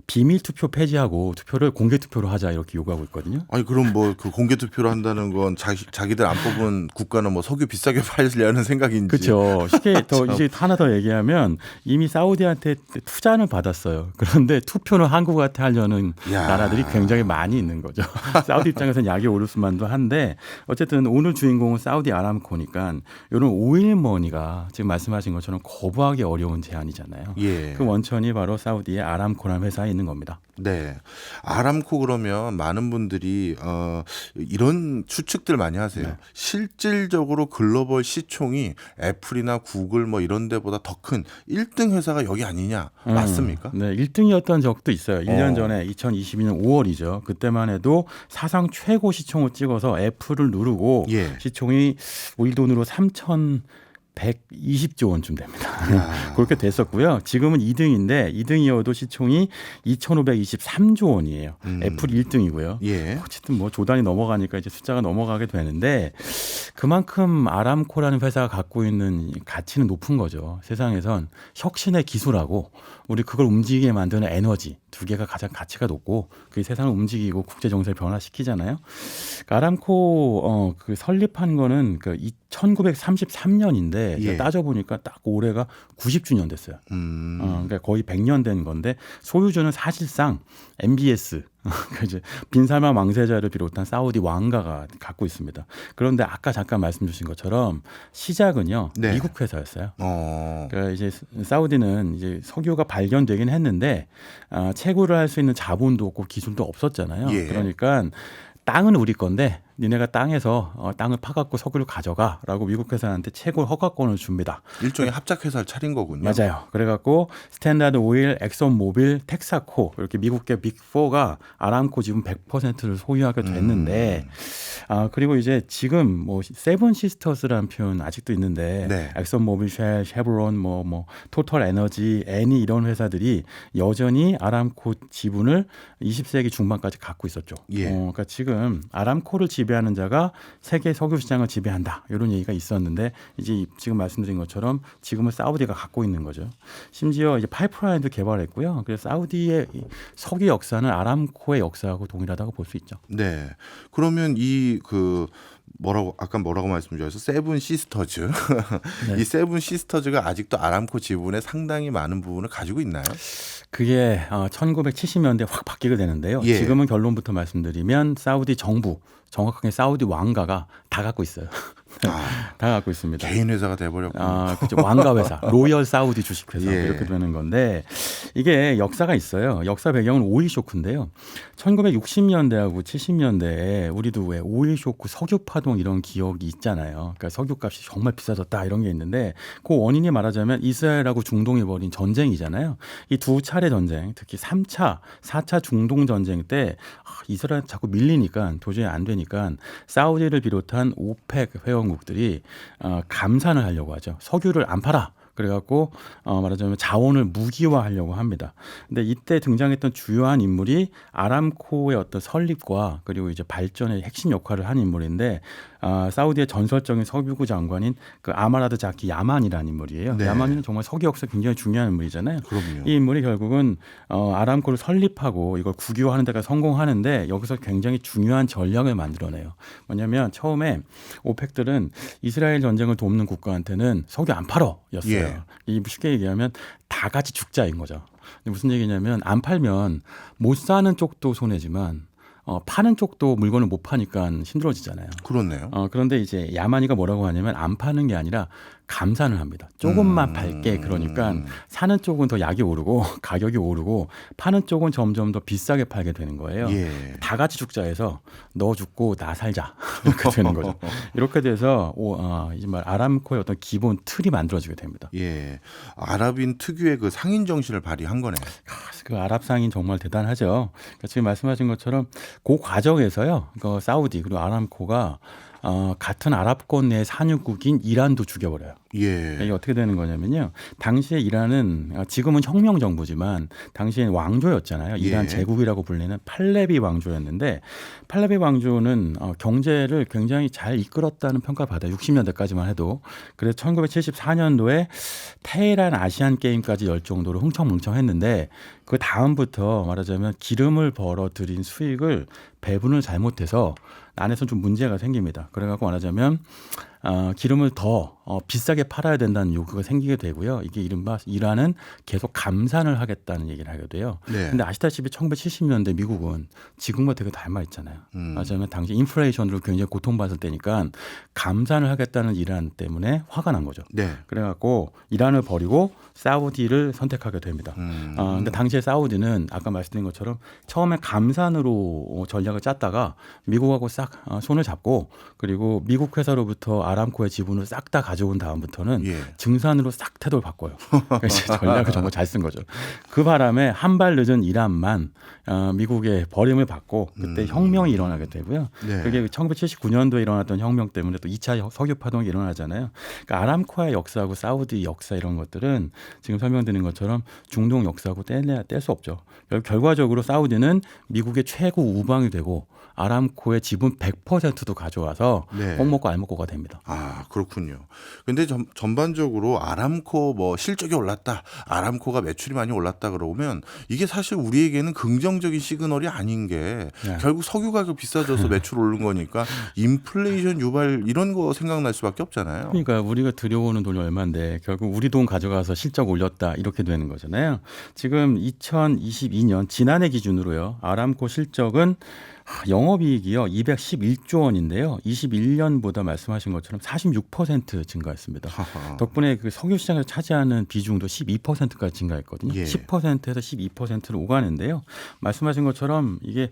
[SPEAKER 3] 비밀 투표 폐지하고 투표를 공개 투표로 하자 이렇게 요구하고 있거든요.
[SPEAKER 1] 아니 그럼 뭐 그 공개 투표를 한다는 건 자기들 안 뽑은 국가는 뭐 석유 비싸게 팔려는 생각인지.
[SPEAKER 3] 그렇죠. 쉽게 더 이제 하나 더 얘기하면 이미 사우디한테 투자는 받았어요. 그런데 투표는 한국한테 하려는
[SPEAKER 1] 야.
[SPEAKER 3] 나라들이 굉장히 많이 있는 거죠. 사우디 입장에서는 약이 오를 수만도 한데 어쨌든 오늘 주인공은 사우디 아람코니까 이런 오일머니가 지금 말씀하신 것처럼 거부하기 어려운 제안이잖아요.
[SPEAKER 1] 예.
[SPEAKER 3] 그 원천이 바로 사우디의 아람코라는 회사에 있는 겁니다.
[SPEAKER 1] 네. 아람코 그러면 많은 분들이 이런 추측들 많이 하세요.
[SPEAKER 3] 네.
[SPEAKER 1] 실질적으로 글로벌 시총이 애플이나 구글 뭐 이런 데보다 더 큰 1등 회사가 여기 아니냐. 맞습니까?
[SPEAKER 3] 네, 1등이었던 적도 있어요. 1년 전에 2022년 5월이죠. 그때만 해도 사상 최고 시총을 찍어서 애플을 누르고
[SPEAKER 1] 예.
[SPEAKER 3] 시총이 우리 돈으로 3,120조 원쯤 됩니다. 그렇게 됐었고요. 지금은 2등인데 2등이어도 시총이 2,523조 원이에요. 애플 1등이고요.
[SPEAKER 1] 예.
[SPEAKER 3] 어쨌든 뭐 조단이 넘어가니까 이제 숫자가 넘어가게 되는데 그만큼 아람코라는 회사가 갖고 있는 가치는 높은 거죠. 세상에선 혁신의 기술하고 우리 그걸 움직이게 만드는 에너지 두 개가 가장 가치가 높고 그게 세상을 움직이고 국제 정세를 변화시키잖아요. 그러니까 아람코 그 설립한 거는 그 1933년인데
[SPEAKER 1] 예.
[SPEAKER 3] 따져 보니까 딱 올해가 90주년 됐어요. 그러니까 거의 100년 된 건데 소유주는 사실상 MBS 이제 빈살만 왕세자를 비롯한 사우디 왕가가 갖고 있습니다. 그런데 아까 잠깐 말씀 주신 것처럼 시작은요
[SPEAKER 1] 네.
[SPEAKER 3] 미국 회사였어요.
[SPEAKER 1] 어.
[SPEAKER 3] 그러니까 이제 사우디는 이제 석유가 발견되긴 했는데 채굴을 할 수 있는 자본도 없고 기술도 없었잖아요.
[SPEAKER 1] 예.
[SPEAKER 3] 그러니까 땅은 우리 건데 니네가 땅에서 땅을 파갖고 석유를 가져가라고 미국 회사한테 채굴 허가권을 줍니다.
[SPEAKER 1] 일종의 합작 회사를 차린 거군요.
[SPEAKER 3] 맞아요. 그래갖고 스탠다드 오일, 엑선 모빌, 텍사코 이렇게 미국계 빅4가 아람코 지분 100%를 소유하게 됐는데 그리고 이제 지금 뭐 세븐 시스터스라는 표현 아직도 있는데
[SPEAKER 1] 네.
[SPEAKER 3] 엑선 모빌, 쉘, 쉐브론, 뭐 토털 에너지, 애니 이런 회사들이 여전히 아람코 지분을 20세기 중반까지 갖고 있었죠.
[SPEAKER 1] 예.
[SPEAKER 3] 그러니까 지금 아람코를 지배하는 자가 세계 석유 시장을 지배한다 이런 얘기가 있었는데 이제 지금 말씀드린 것처럼 지금은 사우디가 갖고 있는 거죠. 심지어 이제 파이프라인도 개발했고요. 그래서 사우디의 이 석유 역사는 아람코의 역사하고 동일하다고 볼 수 있죠.
[SPEAKER 1] 네. 그러면 뭐라고 말씀드렸어요? 세븐 시스터즈.
[SPEAKER 3] 네.
[SPEAKER 1] 이 세븐 시스터즈가 아직도 아람코 지분의 상당히 많은 부분을 가지고 있나요?
[SPEAKER 3] 그게 1970년대 확 바뀌게 되는데요.
[SPEAKER 1] 예.
[SPEAKER 3] 지금은 결론부터 말씀드리면 사우디 정부, 정확하게 사우디 왕가가 다 갖고 있어요. 다 갖고 있습니다.
[SPEAKER 1] 개인 회사가 돼버렸군요.
[SPEAKER 3] 그렇죠. 왕가 회사, 로열 사우디 주식회사
[SPEAKER 1] 예.
[SPEAKER 3] 이렇게 되는 건데 이게 역사가 있어요. 역사 배경은 오일 쇼크인데요. 1960년대하고 70년대에 우리도 왜 오일 쇼크, 석유 파동 이런 기억이 있잖아요. 그러니까 석유값이 정말 비싸졌다 이런 게 있는데 그 원인이 말하자면 이스라엘하고 중동이 벌인 전쟁이잖아요. 이 두 차례 전쟁, 특히 3차, 4차 중동 전쟁 때 이스라엘 자꾸 밀리니까 도저히 안 되니까 사우디를 비롯한 오펙 회원국들이 감산을 하려고 하죠. 석유를 안 팔아. 그래갖고 말하자면 자원을 무기화하려고 합니다. 근데 이때 등장했던 주요한 인물이 아람코의 어떤 설립과 그리고 이제 발전의 핵심 역할을 한 인물인데 사우디의 전설적인 석유부 장관인 그 아마라드 자키 야만이라는 인물이에요.
[SPEAKER 1] 네.
[SPEAKER 3] 야만이는 정말 석유 역사 굉장히 중요한 인물이잖아요.
[SPEAKER 1] 그럼요.
[SPEAKER 3] 이 인물이 결국은 아람코를 설립하고 이걸 국유화하는 데가 성공하는데 여기서 굉장히 중요한 전략을 만들어내요. 뭐냐면 처음에 오펙들은 이스라엘 전쟁을 돕는 국가한테는 석유 안 팔어였어요.
[SPEAKER 1] 예.
[SPEAKER 3] 이 쉽게 얘기하면 다 같이 죽자인 거죠. 근데 무슨 얘기냐면 안 팔면 못 사는 쪽도 손해지만 파는 쪽도 물건을 못 파니까 힘들어지잖아요.
[SPEAKER 1] 그렇네요.
[SPEAKER 3] 그런데 이제 야만이가 뭐라고 하냐면 안 파는 게 아니라 감산을 합니다. 조금만 팔게. 그러니까 사는 쪽은 더 약이 오르고 가격이 오르고 파는 쪽은 점점 더 비싸게 팔게 되는 거예요.
[SPEAKER 1] 예.
[SPEAKER 3] 다 같이 죽자 해서 너 죽고 나 살자 이렇게 되는 거죠. 이렇게 돼서 이제 말 아람코의 어떤 기본 틀이 만들어지게 됩니다.
[SPEAKER 1] 예. 아랍인 특유의 그 상인 정신을 발휘한 거네요.
[SPEAKER 3] 그 아랍 상인 정말 대단하죠. 그러니까 지금 말씀하신 것처럼 그 과정에서요, 그 사우디 그리고 아람코가 같은 아랍권 내 산유국인 이란도 죽여버려요.
[SPEAKER 1] 예.
[SPEAKER 3] 이게 어떻게 되는 거냐면요. 당시에 이란은 지금은 혁명 정부지만 당시엔 왕조였잖아요. 이란
[SPEAKER 1] 예.
[SPEAKER 3] 제국이라고 불리는 팔레비 왕조였는데 팔레비 왕조는 경제를 굉장히 잘 이끌었다는 평가를 받아요. 60년대까지만 해도. 그래서 1974년도에 테헤란 아시안 게임까지 열 정도로 흥청망청했는데 그 다음부터 말하자면 기름을 벌어들인 수익을 배분을 잘못해서 안에서 좀 문제가 생깁니다. 그래갖고 말하자면 기름을 더 비싸게 팔아야 된다는 요구가 생기게 되고요. 이게 이른바 이란은 계속 감산을 하겠다는 얘기를 하게 돼요.
[SPEAKER 1] 네.
[SPEAKER 3] 근데 아시다시피 1970년대 미국은 지금과 되게 닮아 있잖아요. 말하자면 당시 인플레이션으로 굉장히 고통받을 때니까 감산을 하겠다는 이란 때문에 화가 난 거죠.
[SPEAKER 1] 네.
[SPEAKER 3] 그래갖고 이란을 버리고 사우디를 선택하게 됩니다. 근데 당시에 사우디는 아까 말씀드린 것처럼 처음에 감산으로 전략을 짰다가 미국하고 싹 손을 잡고 그리고 미국 회사로부터 아람코의 지분을 싹 다 가져온 다음부터는
[SPEAKER 1] 예.
[SPEAKER 3] 증산으로 싹 태도를 바꿔요. 그러니까 전략을 정말 잘 쓴 거죠. 그 바람에 한 발 늦은 이란만 미국의 버림을 받고 그때 혁명이 일어나게 되고요.
[SPEAKER 1] 네.
[SPEAKER 3] 그게 1979년도에 일어났던 혁명 때문에 또 2차 석유 파동이 일어나잖아요. 그러니까 아람코의 역사하고 사우디 역사 이런 것들은 지금 설명드린 것처럼 중동 역사하고 뗄 수 없죠. 결과적으로 사우디는 미국의 최고 우방이 되고 아람코의 지분 100%도 가져와서
[SPEAKER 1] 네.
[SPEAKER 3] 꼭 먹고 알 먹고가 됩니다.
[SPEAKER 1] 아, 그렇군요. 근데 전반적으로 아람코 뭐 실적이 올랐다, 아람코가 매출이 많이 올랐다 그러면 이게 사실 우리에게는 긍정적인 시그널이 아닌 게
[SPEAKER 3] 네.
[SPEAKER 1] 결국 석유 가격 비싸져서 매출 오른 거니까 인플레이션 유발 이런 거 생각날 수밖에 없잖아요.
[SPEAKER 3] 그러니까 우리가 들여오는 돈이 얼마인데 결국 우리 돈 가져가서 실적 올렸다 이렇게 되는 거잖아요. 지금 2022년 지난해 기준으로요. 아람코 실적은 영업이익이요 211조 원인데요. 21년보다 말씀하신 것처럼 46% 증가했습니다.
[SPEAKER 1] 하하.
[SPEAKER 3] 덕분에 그 석유 시장에서 차지하는 비중도 12%까지 증가했거든요.
[SPEAKER 1] 예.
[SPEAKER 3] 10%에서 12%를 오가는데요. 말씀하신 것처럼 이게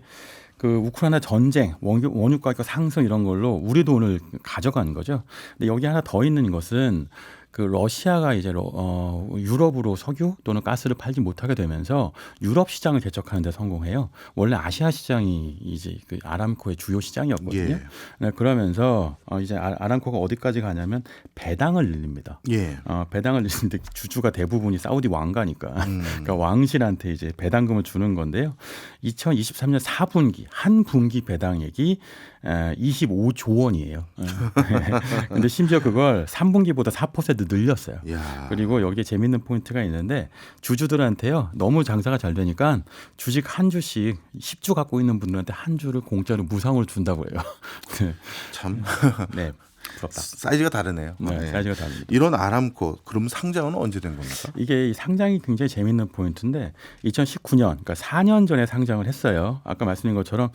[SPEAKER 3] 그 우크라이나 전쟁, 원유 가격 상승 이런 걸로 우리 돈을 가져가는 거죠. 근데 여기 하나 더 있는 것은 그 러시아가 이제 유럽으로 석유 또는 가스를 팔지 못하게 되면서 유럽 시장을 개척하는 데 성공해요. 원래 아시아 시장이 이제 그 아람코의 주요 시장이었거든요.
[SPEAKER 1] 예.
[SPEAKER 3] 네, 그러면서 이제 아람코가 어디까지 가냐면 배당을 늘립니다.
[SPEAKER 1] 예.
[SPEAKER 3] 배당을 늘리는데 주주가 대부분이 사우디 왕가니까 그러니까 왕실한테 이제 배당금을 주는 건데요. 2023년 4분기 한 분기 배당액이 25조 원이에요. 근데 심지어 그걸 3분기보다 4% 늘렸어요.
[SPEAKER 1] 야.
[SPEAKER 3] 그리고 여기에 재밌는 포인트가 있는데 주주들한테요. 너무 장사가 잘 되니까 주식 한 주씩 10주 갖고 있는 분들한테 한 주를 공짜로 무상으로 준다고 해요.
[SPEAKER 1] 참
[SPEAKER 3] 네. 부럽다.
[SPEAKER 1] 사이즈가 다르네요.
[SPEAKER 3] 네,
[SPEAKER 1] 네.
[SPEAKER 3] 사이즈가 다릅니다.
[SPEAKER 1] 이런 아람코 그럼 상장은 언제 된 겁니까?
[SPEAKER 3] 이게 이 상장이 굉장히 재밌는 포인트인데 2019년, 그러니까 4년 전에 상장을 했어요. 아까 말씀드린 것처럼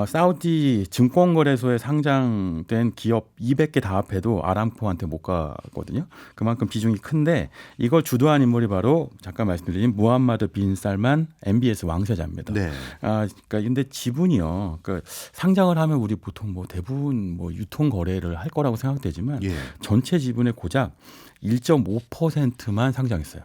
[SPEAKER 3] 사우디 증권거래소에 상장된 기업 200개 다 합해도 아람코한테 못 가거든요. 그만큼 비중이 큰데 이걸 주도한 인물이 바로 잠깐 말씀드린 무함마드 빈 살만 MBS 왕세자입니다.
[SPEAKER 1] 네.
[SPEAKER 3] 그러니까 근데 지분이요. 그러니까 상장을 하면 우리 보통 뭐 대부분 뭐 유통 거래를 할 거라고 생각되지만
[SPEAKER 1] 예.
[SPEAKER 3] 전체 지분의 고작 1.5%만 상장했어요.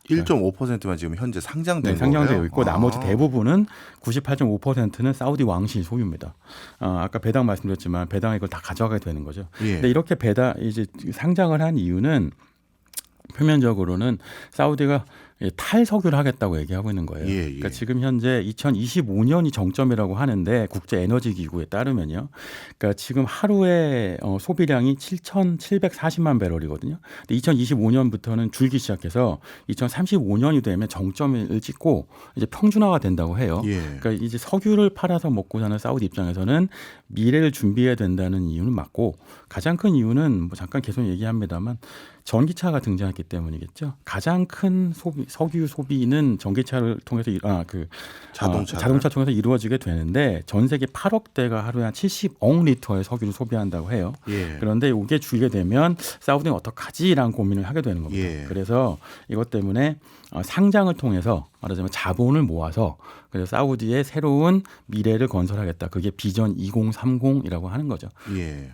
[SPEAKER 1] 1.5%만 지금 현재 상장된
[SPEAKER 3] 네, 상장되어
[SPEAKER 1] 거예요?
[SPEAKER 3] 있고 나머지 대부분은 98.5%는 사우디 왕실 소유입니다. 아까 배당 말씀드렸지만 배당을 이걸 다 가져가게 되는 거죠.
[SPEAKER 1] 예.
[SPEAKER 3] 근데 이렇게 이제 상장을 한 이유는 표면적으로는 사우디가 탈석유를 하겠다고 얘기하고 있는 거예요.
[SPEAKER 1] 예, 예.
[SPEAKER 3] 그러니까 지금 현재 2025년이 정점이라고 하는데 국제에너지기구에 따르면요. 그러니까 지금 하루에 소비량이 7,740만 배럴이거든요. 근데 2025년부터는 줄기 시작해서 2035년이 되면 정점을 찍고 이제 평준화가 된다고 해요.
[SPEAKER 1] 예.
[SPEAKER 3] 그러니까 이제 석유를 팔아서 먹고 사는 사우디 입장에서는 미래를 준비해야 된다는 이유는 맞고 가장 큰 이유는 뭐 잠깐 계속 얘기합니다만 전기차가 등장했기 때문이겠죠. 가장 큰 석유 소비는 전기차를 통해서 자동차 통해서 이루어지게 되는데 전 세계 8억 대가 하루에 한 70억 리터의 석유를 소비한다고 해요.
[SPEAKER 1] 예.
[SPEAKER 3] 그런데 이게 줄게 되면 사우디는 어떡하지라는 고민을 하게 되는 겁니다.
[SPEAKER 1] 예.
[SPEAKER 3] 그래서 이것 때문에 상장을 통해서 말하자면 자본을 모아서 그래서 사우디의 새로운 미래를 건설하겠다. 그게 비전 2030이라고 하는 거죠.
[SPEAKER 1] 예.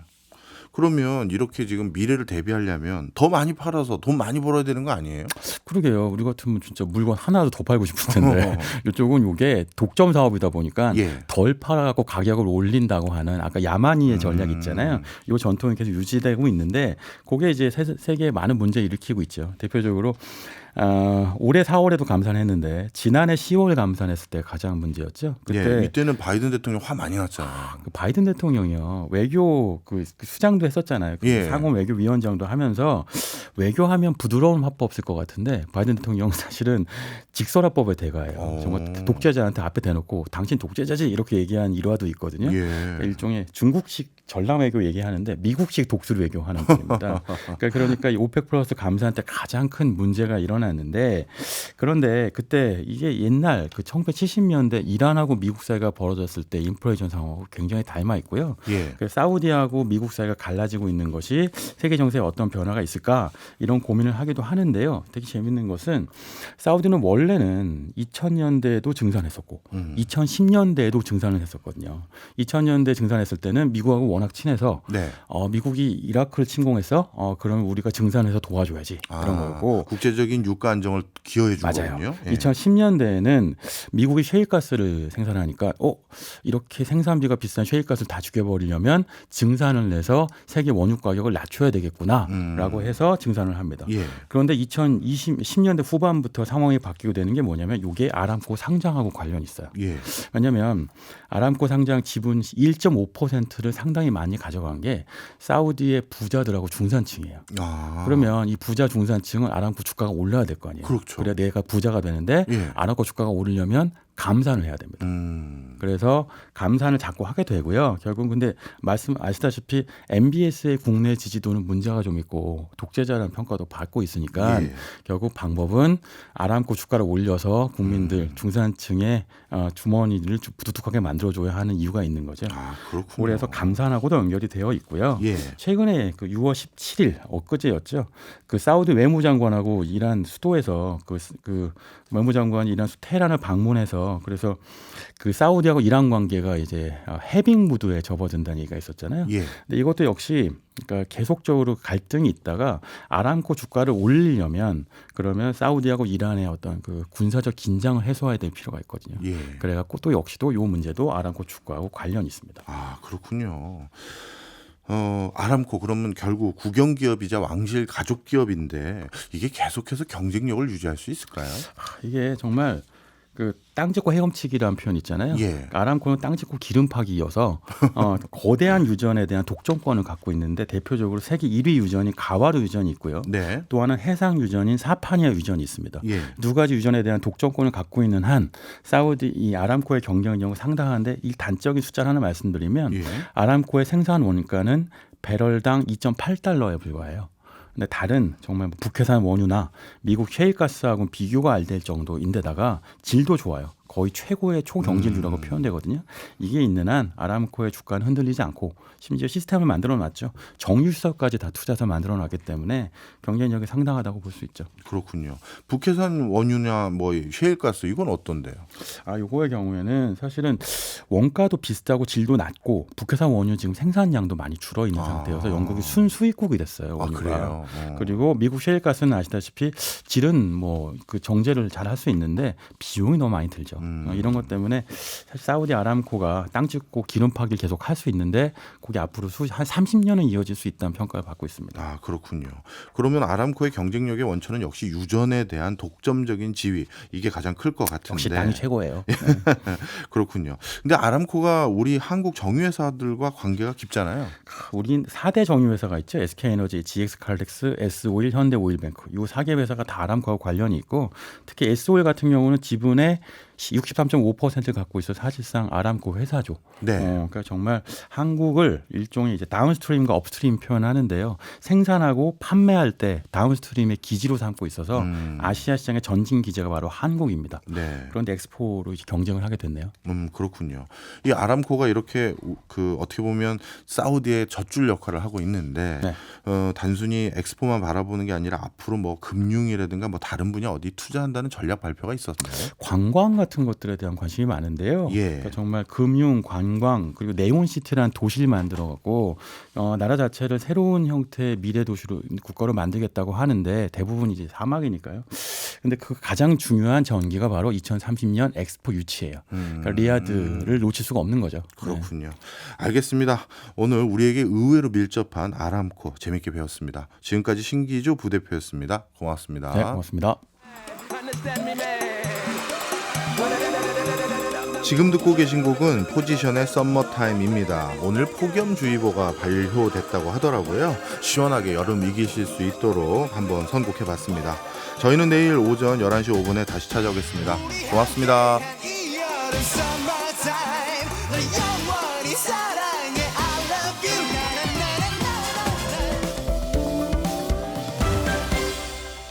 [SPEAKER 1] 그러면 이렇게 지금 미래를 대비하려면 더 많이 팔아서 돈 많이 벌어야 되는 거 아니에요?
[SPEAKER 3] 그러게요. 우리 같으면 진짜 물건 하나도 더 팔고 싶을 텐데 이쪽은 이게 독점 사업이다 보니까
[SPEAKER 1] 예.
[SPEAKER 3] 덜 팔아갖고 가격을 올린다고 하는 아까 야마니의 전략 있잖아요. 이 전통이 계속 유지되고 있는데 그게 이제 세계에 많은 문제를 일으키고 있죠. 대표적으로 올해 4월에도 감산했는데 지난해 10월 감산했을 때 가장 문제였죠. 그때
[SPEAKER 1] 예. 이때는 바이든 대통령 화 많이 났잖아요.
[SPEAKER 3] 그 바이든 대통령이요 외교 그 수장도 했었잖아요. 그
[SPEAKER 1] 예.
[SPEAKER 3] 상원 외교위원장도 하면서 외교하면 부드러운 화법 없을 것 같은데 바이든 대통령 사실은 직설화법의 대가예요. 정말 독재자한테 앞에 대놓고 당신 독재자지 이렇게 얘기한 일화도 있거든요.
[SPEAKER 1] 예.
[SPEAKER 3] 일종의 중국식 전람 외교 얘기하는데 미국식 독수리 외교하는 분입니다. 그러니까 이 오펙 플러스 감산 때 가장 큰 문제가 일어났는데 그런데 그때 이게 옛날 그 1970년대 이란하고 미국 사이가 벌어졌을 때 인플레이션 상황하고 굉장히 닮아 있고요.
[SPEAKER 1] 예.
[SPEAKER 3] 사우디하고 미국 사이가 갈라지고 있는 것이 세계 정세에 어떤 변화가 있을까 이런 고민을 하기도 하는데요. 되게 재밌는 것은 사우디는 원래는 2000년대에도 증산했었고 2010년대에도 증산을 했었거든요. 2000년대 증산했을 때는 미국하고 워낙 친해서
[SPEAKER 1] 네.
[SPEAKER 3] 미국이 이라크를 침공해서 그러면 우리가 증산해서 도와줘야지 이런 거고
[SPEAKER 1] 국제적인 유가 안정을 기여해
[SPEAKER 3] 맞아요.
[SPEAKER 1] 주거든요. 예.
[SPEAKER 3] 2010년대에는 미국이 셰일가스를 생산하니까 이렇게 생산비가 비싼 셰일가스를 다 죽여버리려면 증산을 내서 세계 원유 가격을 낮춰야 되겠구나라고 해서 증산을 합니다.
[SPEAKER 1] 예.
[SPEAKER 3] 그런데 2010년대 후반부터 상황이 바뀌게 되는 게 뭐냐면 이게 아람코 상장하고 관련이 있어요.
[SPEAKER 1] 예.
[SPEAKER 3] 왜냐하면 아람코 상장 지분 1.5%를 상당히 많이 가져간 게 사우디의 부자들하고 중산층이에요.
[SPEAKER 1] 아.
[SPEAKER 3] 그러면 이 부자 중산층은 아람코 주가가 올라야 될 거 아니에요.
[SPEAKER 1] 그렇죠.
[SPEAKER 3] 그래야 내가 부자가 되는데
[SPEAKER 1] 예.
[SPEAKER 3] 아람코 주가가 오르려면 감산을 해야 됩니다. 그래서 감산을 자꾸 하게 되고요. 결국 근데 말씀 아시다시피 MBS의 국내 지지도는 문제가 좀 있고 독재자라는 평가도 받고 있으니까
[SPEAKER 1] 예.
[SPEAKER 3] 결국 방법은 아람코 주가를 올려서 국민들 중산층의 주머니를 두둑하게 만들어줘야 하는 이유가 있는 거죠.
[SPEAKER 1] 아, 그렇군요.
[SPEAKER 3] 그래서 감산하고도 연결이 되어 있고요.
[SPEAKER 1] 예.
[SPEAKER 3] 최근에 그 6월 17일 엊그제였죠. 그 사우디 외무장관하고 이란 수도에서 그 외무장관이 이란 테헤란을 방문해서 그래서 그 사우디하고 이란 관계가 이제 해빙 무드에 접어든다는 얘기가 있었잖아요.
[SPEAKER 1] 예.
[SPEAKER 3] 근데 이것도 역시 그러니까 계속적으로 갈등이 있다가 아람코 주가를 올리려면 그러면 사우디하고 이란의 어떤 그 군사적 긴장을 해소해야 될 필요가 있거든요.
[SPEAKER 1] 예.
[SPEAKER 3] 그래갖고 또 역시도 이 문제도 아람코 주가하고 관련이 있습니다.
[SPEAKER 1] 아, 그렇군요. 아람코 그러면 결국 국영 기업이자 왕실 가족 기업인데 이게 계속해서 경쟁력을 유지할 수 있을까요?
[SPEAKER 3] 이게 정말 그 땅 짚고 헤엄치기라는 표현 있잖아요.
[SPEAKER 1] 예.
[SPEAKER 3] 아람코는 땅 짚고 기름 파기여서 거대한 유전에 대한 독점권을 갖고 있는데 대표적으로 세계 1위 유전인 가와르 유전이 있고요.
[SPEAKER 1] 네.
[SPEAKER 3] 또 하나는 해상 유전인 사파니아 유전이 있습니다.
[SPEAKER 1] 예.
[SPEAKER 3] 두 가지 유전에 대한 독점권을 갖고 있는 한 사우디 이 아람코의 경쟁력은 상당한데 이 단적인 숫자를 하나 말씀드리면
[SPEAKER 1] 예.
[SPEAKER 3] 아람코의 생산 원가는 배럴당 2.8달러에 불과해요. 근데 다른 정말 북해산 원유나 미국 셰일가스하고는 비교가 안 될 정도인데다가 질도 좋아요. 거의 최고의 초경질주라고 표현되거든요. 이게 있는 한 아람코의 주가는 흔들리지 않고 심지어 시스템을 만들어놨죠. 정유수소까지 다 투자해서 만들어놨기 때문에 경쟁력이 상당하다고 볼 수 있죠.
[SPEAKER 1] 그렇군요. 북해산 원유냐 뭐 셰일가스 이건 어떤데요?
[SPEAKER 3] 요거의 경우에는 사실은 원가도 비슷하고 질도 낮고 북해산 원유 지금 생산량도 많이 줄어 있는 상태여서 영국이 순수입국이 됐어요.
[SPEAKER 1] 아,
[SPEAKER 3] 원유가.
[SPEAKER 1] 그래요?
[SPEAKER 3] 그리고 미국 셰일가스는 아시다시피 질은 뭐 그 정제를 잘 할 수 있는데 비용이 너무 많이 들죠. 이런 것 때문에 사실 사우디 아람코가 땅 짚고 기름 파기를 계속 할 수 있는데 그게 앞으로 한 30년은 이어질 수 있다는 평가를 받고 있습니다.
[SPEAKER 1] 아, 그렇군요. 그러면 아람코의 경쟁력의 원천은 역시 유전에 대한 독점적인 지위 이게 가장 클 것 같은데.
[SPEAKER 3] 역시 땅이 최고예요.
[SPEAKER 1] 그렇군요. 근데 아람코가 우리 한국 정유회사들과 관계가 깊잖아요.
[SPEAKER 3] 우린 4대 정유회사가 있죠. SK에너지, GX칼텍스, S오일, 현대오일뱅크. 이 4개 회사가 다 아람코하고 관련이 있고 특히 S오일 같은 경우는 지분의 63.5%를 갖고 있어 사실상 아람코 회사죠.
[SPEAKER 1] 네.
[SPEAKER 3] 그러니까 정말 한국을 일종의 이제 다운스트림과 업스트림 표현하는데요. 생산하고 판매할 때 다운스트림의 기지로 삼고 있어서 아시아 시장의 전진 기지가 바로 한국입니다.
[SPEAKER 1] 네.
[SPEAKER 3] 그런데 엑스포로 이제 경쟁을 하게 됐네요.
[SPEAKER 1] 그렇군요. 이 아람코가 이렇게 그 어떻게 보면 사우디의 젖줄 역할을 하고 있는데
[SPEAKER 3] 네.
[SPEAKER 1] 단순히 엑스포만 바라보는 게 아니라 앞으로 뭐 금융이라든가 뭐 다른 분야 어디 투자한다는 전략 발표가 있었나요?
[SPEAKER 3] 관광 같은 것들에 대한 관심이 많은데요.
[SPEAKER 1] 예.
[SPEAKER 3] 그러니까 정말 금융, 관광 그리고 네온시티라는 도시를 만들어갖고 나라 자체를 새로운 형태의 미래 도시로 국가로 만들겠다고 하는데 대부분 이제 사막이니까요. 근데 그 가장 중요한 전기가 바로 2030년 엑스포 유치예요. 그러니까 리야드를 놓칠 수가 없는 거죠.
[SPEAKER 1] 그렇군요. 알겠습니다. 오늘 우리에게 의외로 밀접한 아람코 재밌게 배웠습니다. 지금까지 신기주 부대표였습니다. 고맙습니다.
[SPEAKER 3] 네, 고맙습니다.
[SPEAKER 1] 지금 듣고 계신 곡은 포지션의 썸머타임입니다. 오늘 폭염주의보가 발효됐다고 하더라고요. 시원하게 여름 이기실 수 있도록 한번 선곡해봤습니다. 저희는 내일 오전 11시 5분에 다시 찾아오겠습니다. 고맙습니다.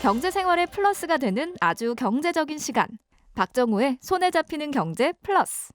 [SPEAKER 4] 경제 생활의 플러스가 되는 아주 경제적인 시간. 박정우의 손에 잡히는 경제 플러스.